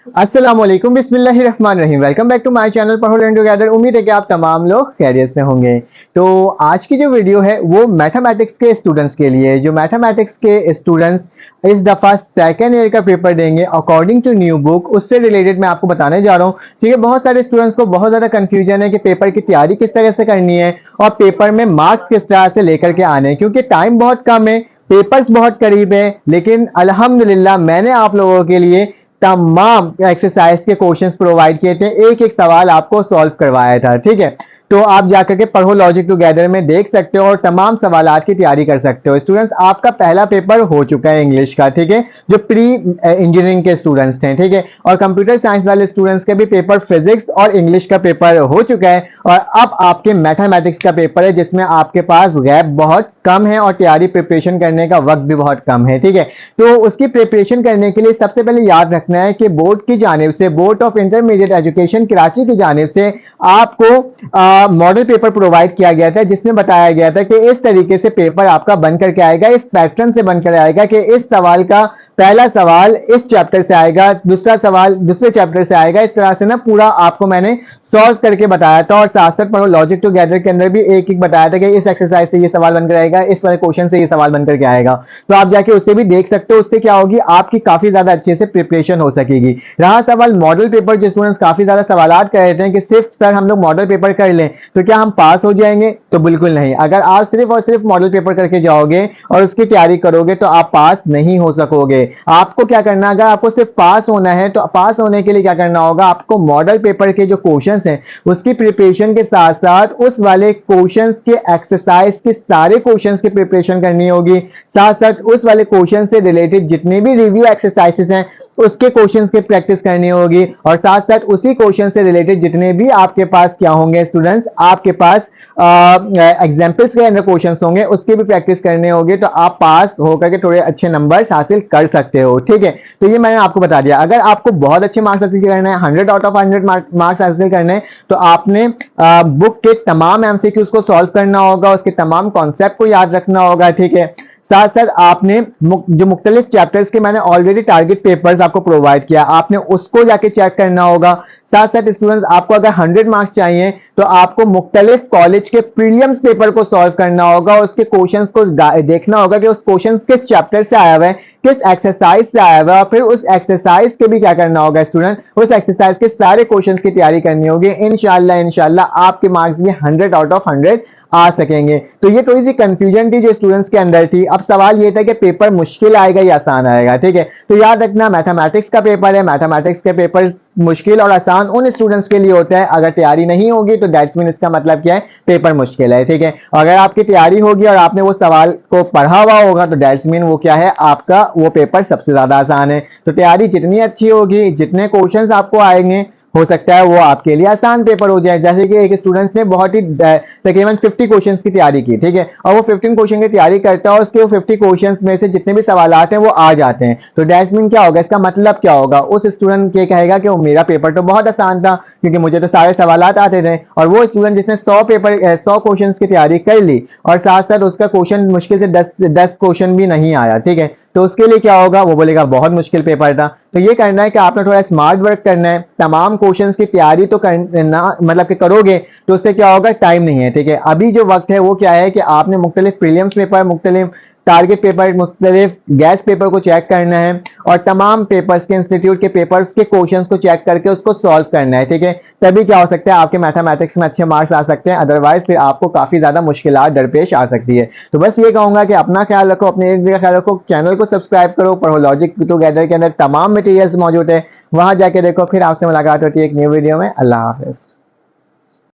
अस्सलाम वालेकुम, बिस्मिल्लाहिर्रहमानिर्रहीम। Welcome back to my channel Padho learn together. उम्मीद है कि आप तमाम लोग खैरियत से होंगे। तो आज की जो वीडियो है वो मैथमेटिक्स के स्टूडेंट्स के लिए, जो मैथमेटिक्स के स्टूडेंट्स इस दफा सेकेंड ईयर का पेपर देंगे अकॉर्डिंग टू न्यू बुक, उससे रिलेटेड मैं आपको बताने जा रहा हूँ। ठीक है, बहुत सारे स्टूडेंट्स को बहुत ज्यादा कंफ्यूजन है कि पेपर की तैयारी किस तरह से करनी है और पेपर में मार्क्स किस तरह से लेकर के आने हैं, क्योंकि टाइम बहुत कम है, पेपर्स बहुत करीब है। लेकिन अल्हम्दुलिल्लाह मैंने आप लोगों के लिए तमाम एक्सरसाइज के क्वेश्चंस प्रोवाइड किए थे, एक एक सवाल आपको सॉल्व करवाया था। ठीक है, तो आप जाकर के पढ़ो लॉजिक टुगेदर में देख सकते हो और तमाम सवालात की तैयारी कर सकते हो। स्टूडेंट्स, आपका पहला पेपर हो चुका है इंग्लिश का। ठीक है, जो प्री इंजीनियरिंग के स्टूडेंट्स थे, ठीक है, और कंप्यूटर साइंस वाले स्टूडेंट्स के भी पेपर फिजिक्स और इंग्लिश का पेपर हो चुका है। और अब आपके मैथमेटिक्स का पेपर है, जिसमें आपके पास गैप बहुत कम है और तैयारी प्रिपरेशन करने का वक्त भी बहुत कम है। ठीक है, तो उसकी प्रिपरेशन करने के लिए सबसे पहले याद रखना है कि बोर्ड की जानिब से, board of intermediate education Karachi की जानिब से आपको मॉडल पेपर प्रोवाइड किया गया था, जिसमें बताया गया था कि इस तरीके से पेपर आपका बन करके आएगा, इस पैटर्न से बनकर आएगा कि इस सवाल का पहला सवाल इस चैप्टर से आएगा, दूसरा सवाल दूसरे चैप्टर से आएगा। इस तरह से ना पूरा आपको मैंने सॉल्व करके बताया था। और साथ साथ पढ़ो लॉजिक टुगेदर के अंदर भी एक एक बताया था कि इस एक्सरसाइज से ये सवाल बनकर आएगा, इस वाले क्वेश्चन से ये सवाल बनकर के आएगा। तो आप जाके उससे भी देख सकते हो, उससे क्या होगी, आपकी काफी ज्यादा अच्छे से प्रिपरेशन हो सकेगी। रहा सवाल मॉडल पेपर, जो स्टूडेंट्स काफी ज्यादा सवाल कर रहे थे कि सिर्फ सर हम लोग मॉडल पेपर कर लें तो क्या हम पास हो जाएंगे, तो बिल्कुल नहीं। अगर आप सिर्फ और सिर्फ मॉडल पेपर करके जाओगे और उसकी तैयारी करोगे तो आप पास नहीं हो सकोगे। आपको क्या करना, अगर आपको सिर्फ पास होना है तो पास होने के लिए क्या करना होगा, आपको मॉडल पेपर के जो क्वेश्चंस हैं उसकी प्रिपरेशन के साथ साथ उस वाले क्वेश्चंस के एक्सरसाइज के सारे क्वेश्चंस की प्रिपरेशन करनी होगी। साथ साथ उस वाले क्वेश्चन से रिलेटेड जितने भी रिव्यू एक्सरसाइजेस हैं उसके क्वेश्चंस की प्रैक्टिस करनी होगी। और साथ साथ उसी क्वेश्चन से रिलेटेड जितने भी आपके पास क्या होंगे स्टूडेंट्स, आपके पास एग्जाम्पल्स के अंदर क्वेश्चंस होंगे उसकी भी प्रैक्टिस करने होगी, तो आप पास होकर के थोड़े अच्छे नंबर्स हासिल कर सकते हो। ठीक है, तो ये मैंने आपको बता दिया। अगर आपको बहुत अच्छे मार्क्स हासिल करना है, 100 आउट ऑफ 100 मार्क्स हासिल करने हैं, तो आपने बुक के तमाम एमसीक्यूज को सॉल्व करना होगा, उसके तमाम कॉन्सेप्ट को याद रखना होगा। ठीक है, साथ साथ आपने जो मुख्तलिफ चैप्टर्स के मैंने ऑलरेडी टारगेट पेपर्स आपको प्रोवाइड किया, आपने उसको जाके चेक करना होगा। साथ साथ स्टूडेंट्स, आपको अगर 100 मार्क्स चाहिए तो आपको मुख्तलिफ कॉलेज के प्रीलिम्स पेपर को सॉल्व करना होगा, उसके क्वेश्चंस को देखना होगा कि उस क्वेश्चन किस चैप्टर से आया हुआ है, किस एक्सरसाइज से आया हुआ है, फिर उस एक्सरसाइज के भी क्या करना होगा स्टूडेंट, उस एक्सरसाइज के सारे क्वेश्चंस की तैयारी करनी होगी। इंशाल्लाह आपके मार्क्स भी 100 आउट ऑफ 100 आ सकेंगे। तो ये थोड़ी सी कंफ्यूजन थी जो स्टूडेंट्स के अंदर थी। अब सवाल ये था कि पेपर मुश्किल आएगा या आसान आएगा। ठीक है, तो याद रखना मैथमेटिक्स का पेपर है, मैथमेटिक्स के पेपर मुश्किल और आसान उन स्टूडेंट्स के लिए होता है अगर तैयारी नहीं होगी, तो दैट्स मीन इसका मतलब क्या है, पेपर मुश्किल है। ठीक है, अगर आपकी तैयारी होगी और आपने वो सवाल को पढ़ा हुआ होगा तो दैट्स मीन वो क्या है, आपका वो पेपर सबसे ज्यादा आसान है। तो तैयारी जितनी अच्छी होगी, जितने क्वेश्चंस आपको आएंगे, हो सकता है वो आपके लिए आसान पेपर हो जाए। जैसे कि एक स्टूडेंट ने बहुत ही तकरीबन 50 क्वेश्चंस की तैयारी की, ठीक है, और वो 15 क्वेश्चन की तैयारी करता है और उसके वो 50 क्वेश्चंस में से जितने भी सवालात हैं वो आ जाते हैं, तो दैट्स मीन क्या होगा, इसका मतलब क्या होगा, उस स्टूडेंट ये कहेगा कि वो मेरा पेपर तो बहुत आसान था क्योंकि मुझे तो सारे सवालात आते थे। और वो स्टूडेंट जिसने 100 क्वेश्चन की तैयारी कर ली और साथ साथ उसका क्वेश्चन मुश्किल से 10 क्वेश्चन भी नहीं आया, ठीक है, तो उसके लिए क्या होगा, वो बोलेगा बहुत मुश्किल पेपर था। तो ये करना है कि आपने थोड़ा स्मार्ट वर्क करना है, तमाम क्वेश्चंस की तैयारी तो करना, मतलब कि करोगे तो उससे क्या होगा, टाइम नहीं है। ठीक है, अभी जो वक्त है वो क्या है कि आपने मुख्तलिफ प्रीलिम्स पेपर, मुख्तलिफ टारगेट पेपर, मुख्तलिफ गैस पेपर को चेक करना है और तमाम पेपर्स के, इंस्टीट्यूट के पेपर्स के क्वेश्चंस को चेक करके उसको सॉल्व करना है। ठीक है, तभी क्या हो सकता है, आपके मैथमेटिक्स में अच्छे मार्क्स आ सकते हैं, अदरवाइज फिर आपको काफी ज्यादा मुश्किलात दरपेश आ सकती है। तो बस ये कहूंगा कि अपना ख्याल रखो, अपने इर्द गिर्द का ख्याल रखो, चैनल को सब्सक्राइब करो, पढ़ो लॉजिक टुगेदर के अंदर तमाम मटेरियल्स मौजूद है, वहां जाके देखो। फिर आपसे मुलाकात होती है एक न्यू वीडियो में। अल्लाह हाफिज।